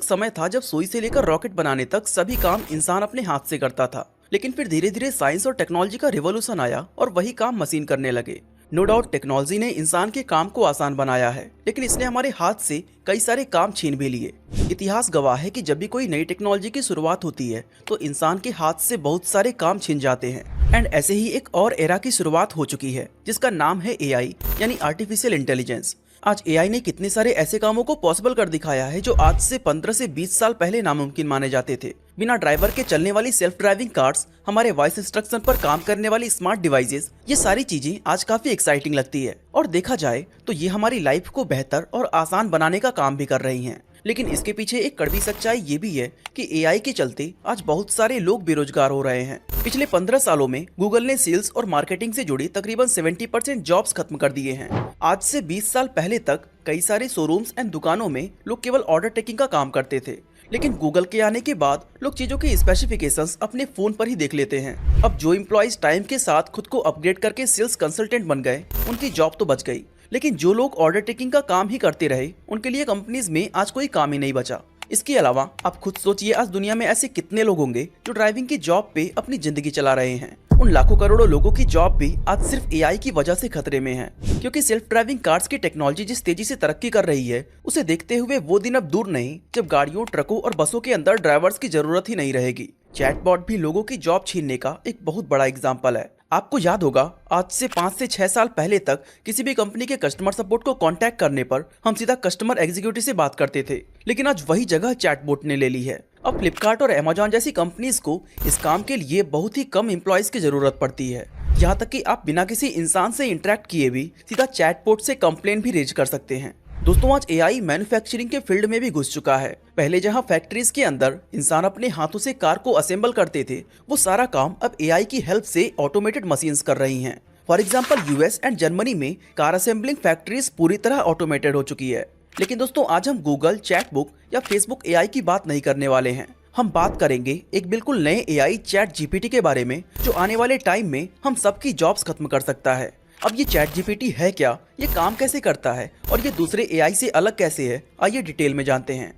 एक समय था जब सुई से लेकर रॉकेट बनाने तक सभी काम इंसान अपने हाथ से करता था। लेकिन फिर धीरे धीरे साइंस और टेक्नोलॉजी का रिवॉल्यूशन आया और वही काम मशीन करने लगे। नो डाउट टेक्नोलॉजी ने इंसान के काम को आसान बनाया है, लेकिन इसने हमारे हाथ से कई सारे काम छीन भी लिए। इतिहास गवाह है कि जब भी कोई नई टेक्नोलॉजी की शुरुआत होती है तो इंसान के हाथ से बहुत सारे काम छीन जाते हैं। एंड ऐसे ही एक और एरा की शुरुआत हो चुकी है जिसका नाम है एआई यानी आर्टिफिशियल इंटेलिजेंस। आज एआई ने कितने सारे ऐसे कामों को पॉसिबल कर दिखाया है जो आज से 15 से 20 साल पहले नामुमकिन माने जाते थे। बिना ड्राइवर के चलने वाली सेल्फ ड्राइविंग कार्स, हमारे वॉइस इंस्ट्रक्शन पर काम करने वाली स्मार्ट डिवाइसेस, ये सारी चीजें आज काफी एक्साइटिंग लगती है। और देखा जाए तो ये हमारी लाइफ को बेहतर और आसान बनाने का काम भी कर रही हैं। लेकिन इसके पीछे एक कड़वी सच्चाई ये भी है कि एआई के चलते आज बहुत सारे लोग बेरोजगार हो रहे हैं। पिछले 15 सालों में गूगल ने सेल्स और मार्केटिंग से जुड़ी तकरीबन 70% जॉब्स खत्म कर दिए हैं। आज से 20 साल पहले तक कई सारे शोरूम्स एंड दुकानों में लोग केवल ऑर्डर टेकिंग का काम करते थे, लेकिन गूगल के आने के बाद लोग चीजों के स्पेसिफिकेशंस अपने फोन पर ही देख लेते हैं। अब जो एम्प्लॉइज टाइम के साथ खुद को अपग्रेड करके सेल्स कंसल्टेंट बन गए, उनकी जॉब तो बच गई, लेकिन जो लोग ऑर्डर टेकिंग का काम ही करते रहे उनके लिए कंपनीज में आज कोई काम ही नहीं बचा। इसके अलावा आप खुद सोचिए, आज दुनिया में ऐसे कितने लोग होंगे जो ड्राइविंग की जॉब पे अपनी जिंदगी चला रहे हैं। उन लाखों करोड़ों लोगों की जॉब भी आज सिर्फ एआई की वजह से खतरे में है, क्योंकि सेल्फ ड्राइविंग कार्स की टेक्नोलॉजी जिस तेजी से तरक्की कर रही है, उसे देखते हुए वो दिन अब दूर नहीं जब गाड़ियों, ट्रकों और बसों के अंदर ड्राइवर्स की जरूरत ही नहीं रहेगी। चैटबॉट भी लोगों की जॉब छीनने का एक बहुत बड़ा एग्जाम्पल है। आपको याद होगा, आज से 5 से 6 साल पहले तक किसी भी कंपनी के कस्टमर सपोर्ट को कांटेक्ट करने पर हम सीधा कस्टमर एग्जीक्यूटिव से बात करते थे, लेकिन आज वही जगह चैटबॉट ने ले ली है। अब फ्लिपकार्ट और अमेजॉन जैसी कंपनीज को इस काम के लिए बहुत ही कम एम्प्लॉयज की जरूरत पड़ती है। यहाँ तक कि आप बिना किसी इंसान से इंटरेक्ट किए भी सीधा चैटबॉट से कंप्लेन भी रेज कर सकते हैं। दोस्तों, आज एआई मैन्युफैक्चरिंग के फील्ड में भी घुस चुका है। पहले जहां फैक्ट्रीज के अंदर इंसान अपने हाथों से कार को असेंबल करते थे, वो सारा काम अब एआई की हेल्प से ऑटोमेटेड मशीन्स कर रही हैं। For example, US and Germany में कार असेंबलिंग फैक्ट्रीज पूरी तरह ऑटोमेटेड हो चुकी है। लेकिन दोस्तों, आज हम गूगल, चैटबुक या फेसबुक एआई की बात नहीं करने वाले हैं। हम बात करेंगे एक बिल्कुल नए एआई चैट जीपीटी के बारे में, जो आने वाले टाइम में हम सबकी जॉब्स खत्म कर सकता है। अब ये चैट जीपीटी है क्या, ये काम कैसे करता है और ये दूसरे एआई से अलग कैसे है, आइए डिटेल में जानते हैं।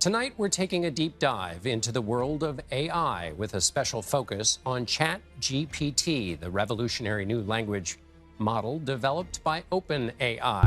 Tonight, we're taking a deep dive into the world of AI with a special focus on ChatGPT, the revolutionary new language model developed by OpenAI.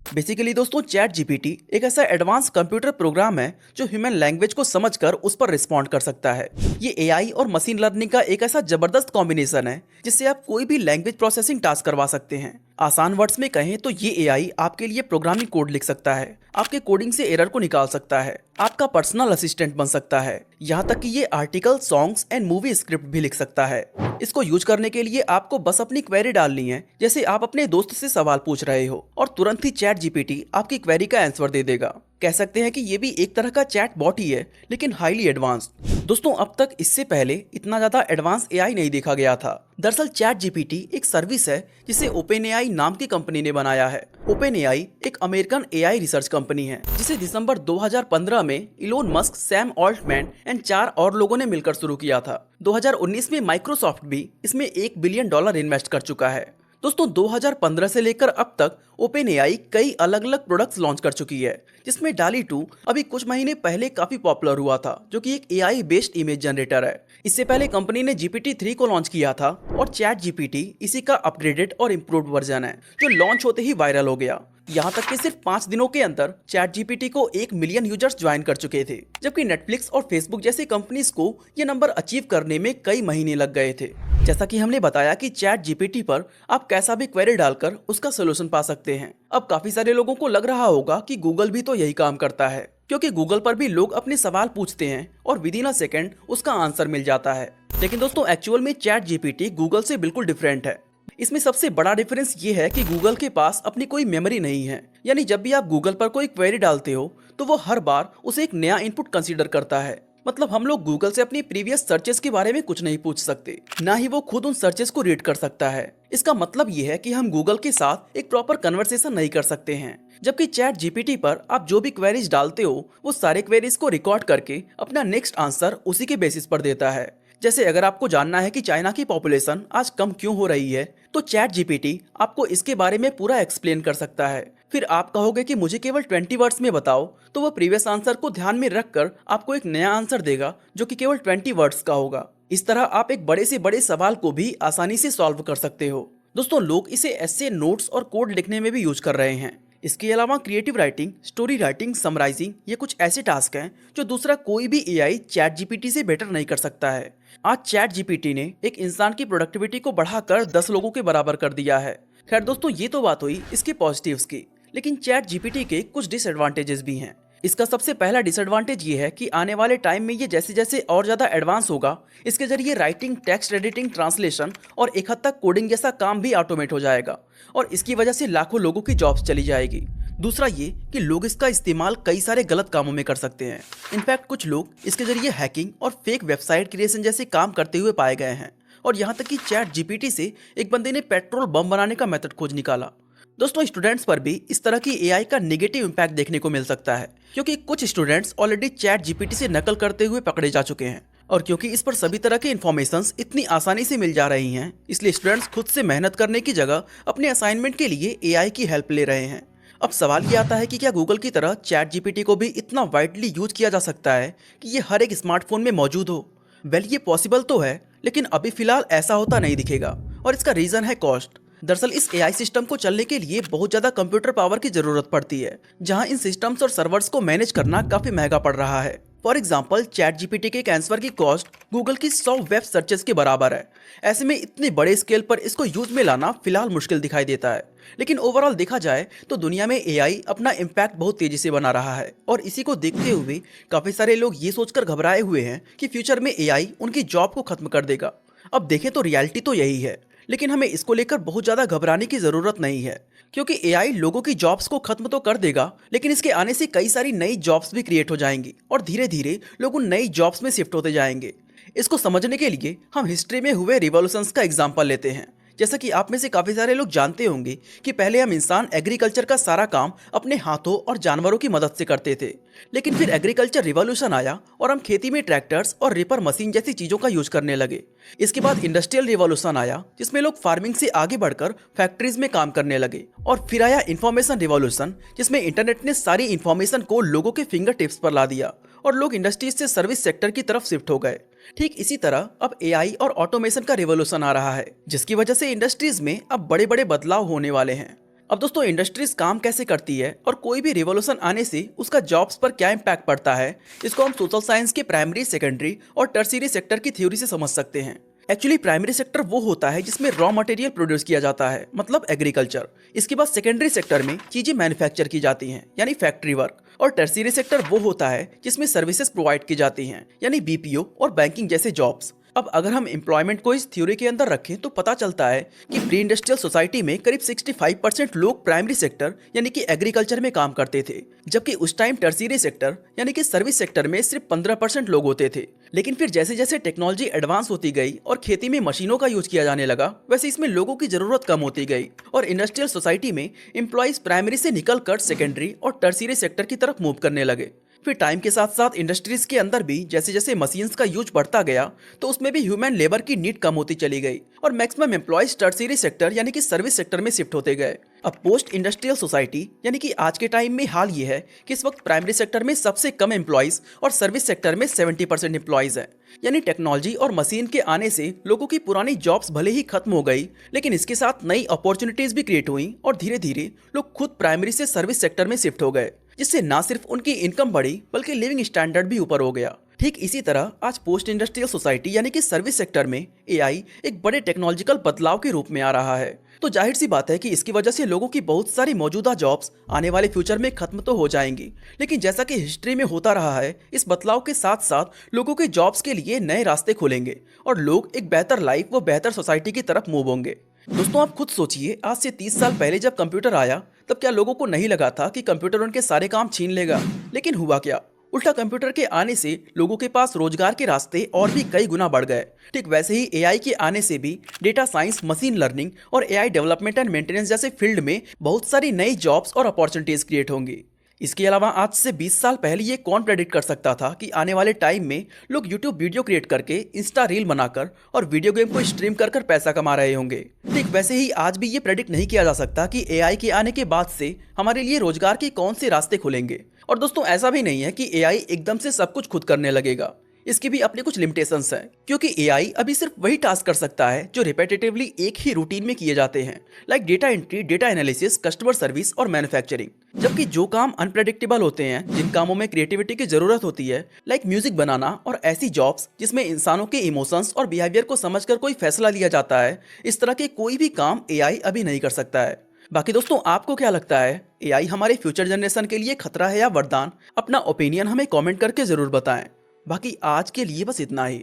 Basically दोस्तों, चैट जीपीटी एक ऐसा एडवांस कंप्यूटर प्रोग्राम है जो human language को समझकर उस पर respond कर सकता है। ये एआई और मशीन लर्निंग का एक ऐसा जबरदस्त कॉम्बिनेशन है जिससे आप कोई भी लैंग्वेज प्रोसेसिंग टास्क करवा सकते हैं। आसान वर्ड्स में कहें तो ये एआई आपके लिए प्रोग्रामिंग कोड लिख सकता है, आपके कोडिंग से एरर को निकाल सकता है, आपका पर्सनल असिस्टेंट बन सकता है, यहाँ तक कि ये article, songs and movie script भी लिख सकता है। इसको यूज करने के लिए आपको बस अपनी क्वेरी डालनी है, जैसे आप अपने दोस्त से सवाल पूछ रहे हो, और तुरंत ही चैट जीपीटी आपकी क्वेरी का आंसर दे देगा। कह सकते हैं कि ये भी एक तरह का चैट बॉट ही है, लेकिन हाईली एडवांस्ड। दोस्तों, अब तक इससे पहले इतना ज्यादा एडवांस एआई नहीं देखा गया था। दरअसल चैट जीपीटी एक सर्विस है जिसे ओपनएआई नाम की कंपनी ने बनाया है। ओपनएआई एक अमेरिकन एआई रिसर्च कंपनी है जिसे दिसंबर 2015 में Elon Musk, Sam Altman and 4 और लोगों ने मिलकर शुरू किया था। 2019 में माइक्रोसॉफ्ट भी इसमें $1 बिलियन इन्वेस्ट कर चुका है। दोस्तों, 2015 से लेकर अब तक ओपनएआई कई अलग अलग प्रोडक्ट्स लॉन्च कर चुकी है, जिसमें डाली 2 अभी कुछ महीने पहले काफी पॉपुलर हुआ था, जो कि एक एआई बेस्ड इमेज जनरेटर है। इससे पहले कंपनी ने GPT-3 को लॉन्च किया था और चैट जीपीटी इसी का अपग्रेडेड और इम्प्रूव्ड वर्जन है, जो लॉन्च होते ही वायरल हो गया। यहाँ तक कि सिर्फ 5 दिनों के अंदर चैट जीपीटी को 1 मिलियन यूजर्स ज्वाइन कर चुके थे, जबकि नेटफ्लिक्स और फेसबुक जैसी कंपनीज को ये नंबर अचीव करने में कई महीने लग गए थे। जैसा कि हमने बताया कि चैट जीपीटी पर आप कैसा भी क्वेरी डालकर उसका सोल्यूशन पा सकते हैं। अब काफी सारे लोगों को लग रहा होगा कि गूगल भी तो यही काम करता है, क्योंकि गूगल पर भी लोग अपने सवाल पूछते हैं और विद इन अ सेकेंड उसका आंसर मिल जाता है। लेकिन दोस्तों, एक्चुअल में चैट जीपीटी गूगल से बिल्कुल डिफरेंट है। इसमें सबसे बड़ा डिफरेंस ये है कि गूगल के पास अपनी कोई मेमोरी नहीं है, यानी जब भी आप गूगल पर कोई क्वेरी डालते हो तो वो हर बार उसे एक नया इनपुट कंसीडर करता है। मतलब हम लोग गूगल से अपनी प्रीवियस सर्चेस के बारे में कुछ नहीं पूछ सकते, ना ही वो खुद उन सर्चेस को रीड कर सकता है। इसका मतलब ये है कि हम गूगल के साथ एक प्रॉपर कन्वर्सेशन नहीं कर सकते हैं। जबकि चैट जीपीटी पर आप जो भी क्वेरीज डालते हो वो सारे क्वेरीज को रिकॉर्ड करके अपना नेक्स्ट आंसर उसी के बेसिस पर देता है। जैसे अगर आपको जानना है कि चाइना की पॉपुलेशन आज कम क्यों हो रही है, तो चैट जीपीटी आपको इसके बारे में पूरा एक्सप्लेन कर सकता है। फिर आप कहोगे कि मुझे केवल 20 वर्ड्स में बताओ, तो वो प्रीवियस आंसर को ध्यान में रखकर आपको एक नया आंसर देगा जो कि केवल 20 वर्ड्स का होगा। इस तरह आप एक बड़े से बड़े सवाल को भी आसानी से सॉल्व कर सकते हो। दोस्तों, लोग इसे ऐसे नोट्स और कोड लिखने में भी यूज कर रहे हैं। इसके अलावा creative writing, story writing, summarising, ये कुछ ऐसे टास्क हैं जो दूसरा कोई भी एआई चैट जीपीटी से बेटर नहीं कर सकता है। आज चैट जीपीटी ने एक इंसान की प्रोडक्टिविटी को बढ़ाकर 10 लोगों के बराबर कर दिया है। खैर दोस्तों, ये तो बात हुई इसके पॉजिटिव्स की, लेकिन चैट जीपीटी के कुछ डिसएडवांटेजेस भी हैं। इसका सबसे पहला डिसएडवांटेज ये है कि आने वाले टाइम में ये जैसे जैसे और ज़्यादा एडवांस होगा, इसके जरिए राइटिंग, टेक्स्ट एडिटिंग, ट्रांसलेशन और एक हद तक कोडिंग जैसा काम भी ऑटोमेट हो जाएगा और इसकी वजह से लाखों लोगों की जॉब्स चली जाएगी। दूसरा ये कि लोग इसका इस्तेमाल कई सारे गलत कामों में कर सकते हैं। इनफैक्ट कुछ लोग इसके जरिए हैकिंग और फेक वेबसाइट क्रिएशन जैसे काम करते हुए पाए गए हैं और यहाँ तक कि चैट जीपीटी से एक बंदे ने पेट्रोल बम बनाने का मेथड खोज निकाला। दोस्तों, स्टूडेंट्स पर भी इस तरह की एआई का नेगेटिव इम्पैक्ट देखने को मिल सकता है, क्योंकि कुछ स्टूडेंट्स ऑलरेडी चैट जीपीटी से नकल करते हुए पकड़े जा चुके हैं और क्योंकि इस पर सभी तरह के इन्फॉर्मेशंस इतनी आसानी से मिल जा रही हैं, इसलिए स्टूडेंट्स खुद से मेहनत करने की जगह अपने असाइनमेंट के लिए एआई की हेल्प ले रहे हैं। अब सवाल ये आता है कि क्या गूगल की तरह चैट जीपीटी को भी इतना वाइडली यूज किया जा सकता है कि ये हर एक स्मार्टफोन में मौजूद हो? वेल, ये पॉसिबल तो है, लेकिन अभी फिलहाल ऐसा होता नहीं दिखेगा और इसका रीजन है कॉस्ट। दरअसल इस एआई सिस्टम को चलने के लिए बहुत ज्यादा कंप्यूटर पावर की जरूरत पड़ती है, जहां इन सिस्टम्स और सर्वर्स को मैनेज करना काफी महंगा पड़ रहा है। फॉर एग्जाम्पल, चैट जीपीटी के एक आंसर की कॉस्ट गूगल की 100 वेब सर्चेस के बराबर है। ऐसे में इतने बड़े स्केल पर इसको यूज में लाना फिलहाल मुश्किल दिखाई देता है, लेकिन ओवरऑल देखा जाए तो दुनिया में एआई अपना इम्पैक्ट बहुत तेजी से बना रहा है और इसी को देखते हुए काफी सारे लोग ये सोचकर घबराए हुए हैं कि फ्यूचर में एआई उनकी जॉब को खत्म कर देगा। अब देखें तो रियलिटी तो यही है, लेकिन हमें इसको लेकर बहुत ज़्यादा घबराने की ज़रूरत नहीं है, क्योंकि एआई लोगों की जॉब्स को खत्म तो कर देगा, लेकिन इसके आने से कई सारी नई जॉब्स भी क्रिएट हो जाएंगी और धीरे धीरे लोग उन नई जॉब्स में शिफ्ट होते जाएंगे। इसको समझने के लिए हम हिस्ट्री में हुए रिवॉल्यूशंस का एग्जाम्पल लेते हैं। जैसा कि आप में से काफ़ी सारे लोग जानते होंगे कि पहले हम इंसान एग्रीकल्चर का सारा काम अपने हाथों और जानवरों की मदद से करते थे, लेकिन फिर एग्रीकल्चर रिवॉल्यूशन आया और हम खेती में ट्रैक्टर्स और रिपर मशीन जैसी चीज़ों का यूज करने लगे। इसके बाद इंडस्ट्रियल रिवॉल्यूशन आया, जिसमें लोग फार्मिंग से आगे बढ़कर फैक्ट्रीज में काम करने लगे, और फिर आया इंफॉर्मेशन रिवॉल्यूशन, जिसमें इंटरनेट ने सारी इंफॉर्मेशन को लोगों के फिंगर टिप्स पर ला दिया और लोग इंडस्ट्रीज से सर्विस सेक्टर की तरफ शिफ्ट हो गए। ठीक इसी तरह अब एआई और ऑटोमेशन का रिवॉल्यूशन आ रहा है, जिसकी वजह से इंडस्ट्रीज में अब बड़े बड़े बदलाव होने वाले हैं। अब दोस्तों, इंडस्ट्रीज काम कैसे करती है और कोई भी रिवॉल्यूशन आने से उसका जॉब्स पर क्या इम्पैक्ट पड़ता है, इसको हम सोशल साइंस के प्राइमरी, सेकेंडरी और टर्शियरी सेक्टर की थ्योरी से समझ सकते हैं। एक्चुअली प्राइमरी सेक्टर वो होता है जिसमें रॉ मटेरियल प्रोड्यूस किया जाता है, मतलब एग्रीकल्चर। इसके बाद सेकेंडरी सेक्टर में चीजें मैन्युफैक्चर की जाती हैं, यानी फैक्ट्री वर्क। और टर्शियरी सेक्टर वो होता है जिसमें सर्विसेज प्रोवाइड की जाती हैं, यानी बीपीओ और बैंकिंग जैसे जॉब्स। अब अगर हम एम्प्लॉयमेंट को इस थ्योरी के अंदर रखें तो पता चलता है कि प्री इंडस्ट्रियल सोसाइटी में करीब 65% लोग प्राइमरी सेक्टर यानी कि एग्रीकल्चर में काम करते थे, जबकि उस टाइम टर्शियरी सेक्टर यानी कि सर्विस सेक्टर में सिर्फ 15% लोग होते थे। लेकिन फिर जैसे जैसे टेक्नोलॉजी एडवांस होती गई और खेती में मशीनों का यूज किया जाने लगा, वैसे इसमें लोगों की जरूरत कम होती गई और इंडस्ट्रियल सोसाइटी में एम्प्लॉयज प्राइमरी से निकलकर सेकेंडरी और टर्शियरी सेक्टर की तरफ मूव करने लगे। फिर टाइम के साथ साथ इंडस्ट्रीज के अंदर भी जैसे जैसे मशीन्स का यूज बढ़ता गया, तो उसमें भी ह्यूमन लेबर की नीड कम होती चली गई और मैक्सिमम एम्प्लॉयज टर्शियरी सेक्टर यानी कि सर्विस सेक्टर में शिफ्ट होते गए। अब पोस्ट इंडस्ट्रियल सोसाइटी यानी कि आज के टाइम में हाल ये है कि इस वक्त प्राइमरी सेक्टर में सबसे कम एम्प्लॉयज और सर्विस सेक्टर में 70% एम्प्लॉयज है। यानी टेक्नोलॉजी और मशीन के आने से लोगों की पुरानी जॉब्स भले ही खत्म हो गई, लेकिन इसके साथ नई अपॉर्चुनिटीज भी क्रिएट हुई और धीरे धीरे लोग खुद प्राइमरी से सर्विस सेक्टर में शिफ्ट हो गए, जिससे ना सिर्फ उनकी इनकम बढ़ी बल्कि लिविंग स्टैंडर्ड भी ऊपर हो गया। ठीक इसी तरह आज पोस्ट इंडस्ट्रियल सोसाइटी यानी कि सर्विस सेक्टर में एआई एक बड़े टेक्नोलॉजिकल बदलाव के रूप में आ रहा है। तो जाहिर सी बात है कि इसकी वजह से लोगों की बहुत सारी मौजूदा जॉब्स आने वाले फ्यूचर में खत्म तो हो जाएंगी, लेकिन जैसा कि हिस्ट्री में होता रहा है, इस बदलाव के साथ साथ लोगों के जॉब्स के लिए नए रास्ते खुलेंगे और लोग एक बेहतर लाइफ व बेहतर सोसाइटी की तरफ मूव होंगे। दोस्तों, आप खुद सोचिए, आज से 30 साल पहले जब कंप्यूटर आया तब क्या लोगों को नहीं लगा था कि कंप्यूटर उनके सारे काम छीन लेगा? लेकिन हुआ क्या? उल्टा कंप्यूटर के आने से लोगों के पास रोजगार के रास्ते और भी कई गुना बढ़ गए। ठीक वैसे ही एआई के आने से भी डेटा साइंस, मशीन लर्निंग और एआई डेवलपमेंट एंड मेंटेनेंस जैसे फील्ड में बहुत सारी नई जॉब्स और अपॉर्चुनिटीज क्रिएट होंगी। इसके अलावा आज से 20 साल पहले ये कौन प्रेडिक्ट कर सकता था कि आने वाले टाइम में लोग यूट्यूब वीडियो क्रिएट करके इंस्टा रील बनाकर और वीडियो गेम को स्ट्रीम कर कर पैसा कमा रहे होंगे। ठीक वैसे ही आज भी ये प्रेडिक्ट नहीं किया जा सकता कि एआई के आने के बाद से हमारे लिए रोजगार के कौन से रास्ते खुलेंगे। और दोस्तों ऐसा भी नहीं है कि एआई एकदम से सब कुछ खुद करने लगेगा, इसकी भी अपने कुछ लिमिटेशंस हैं, क्योंकि एआई अभी सिर्फ वही टास्क कर सकता है जो रिपीटेटिवली एक ही रूटीन में किए जाते हैं, like data entry, data analysis, customer service और मैन्युफैक्चरिंग। जबकि जो काम अनप्रेडिक्टेबल होते हैं, जिन कामों में क्रिएटिविटी की जरूरत होती है, लाइक म्यूजिक बनाना और ऐसी जॉब्स जिसमें इंसानों के इमोशंस और बिहेवियर को समझकर कोई फैसला लिया जाता है, इस तरह के कोई भी काम एआई अभी नहीं कर सकता है। बाकी दोस्तों आपको क्या लगता है, एआई हमारे फ्यूचर जनरेशन के लिए खतरा है या वरदान? अपना ओपिनियन हमें कमेंट करके जरूर बताएं। बाकी आज के लिए बस इतना ही।